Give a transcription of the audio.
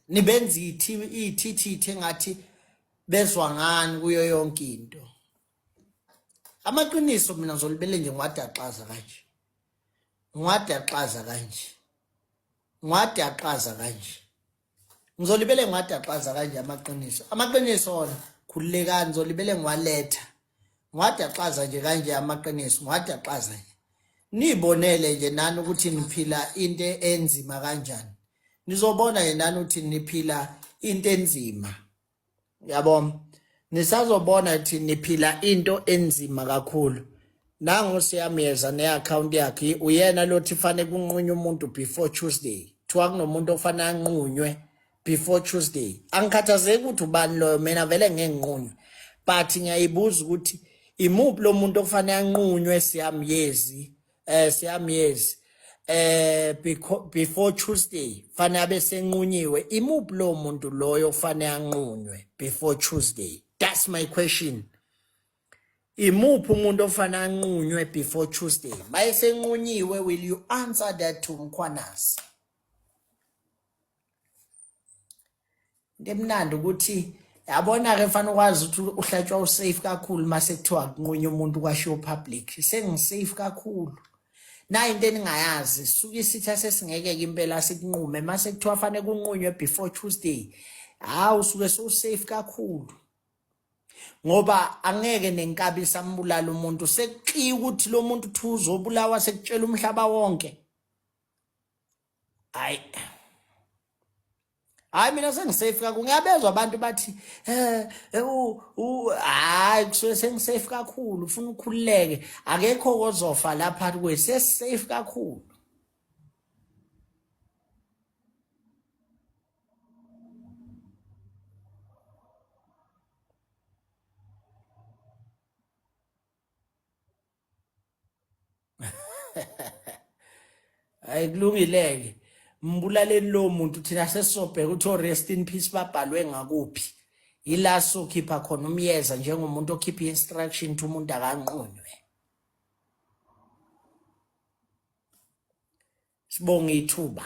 nibenza ithithithe ngathi bezwa ngani kuyo yonke into. Amaqiniso mina ngizolibele nje ngwadaxaza kanje. Ngwadaxaza kanje. Ngwadaxaza kanje. Ngizolibele ngwadaxaza kanje amaqiniso. Amaqiniso ona khululekani ngizolibele ngwaletha. Ngwadaxaza nje kanje amaqiniso, ngwadaxaza nje. Nibonele nje nani ukuthi niphila into enzima kanjani. Nizobona nje nani ukuthi niphila into enzima. Yabona? Nisazobona ukuthi niphila into enzima kakhulu. Nangu siyamyeza ne-account yakhe uyena lothi fanele kunqunywe umuntu before Tuesday. Kuthiwa kunomuntu ofanele anqunywe before Tuesday. Angikhathazeki ukuthi ubani loyo, mina vele ngeke nginqunywe. But ngiyayibuza ukuthi imuphi lo muntu ofanele anqunywe siyamyezi before Tuesday fanele abe senqunyiwe. Imuphi lo muntu loyo ofanele anqunywe before Tuesday? That's my question. Imuphi umuntu ofanele anqunywe before Tuesday? Mayesenqunyiwe, will you answer that to Mkhwanazi? Ndemnandi ukuthi yabona ke mfana ukwazi ukuthi uhlatshwa usafe kakhulu mase kuthiwa kunqunywa umuntu kwaShow Public. Sengisafe kakhulu. Na into eningayazi suke isitha sesingeke impela sikunqume mase kuthiwa fanele kunqunywe before Tuesday. Hawu suke so safe kakhulu. Ngoba angeke nenkabisa ambulala umuntu sekuqiya ukuthi lo muntu uzobulawa sekutshela umhlaba wonke. Hayi mina sengisafe kakhulu. Ngiyabezwa abantu bathi hayi kusuke sengisafe kakhulu ufuna ukukhululeke akekho ozofa lapha kuwe sesisafe kakhulu. Hayi kulungileke mbulaleni lo muntu thina sesisobheka ukuthi rest in peace babhalwe ngakuphi. Ila sokhipha khona umyeza njengomuntu okhipha instruction ukuthi umuntu akanqunywe. Sibonga ithuba.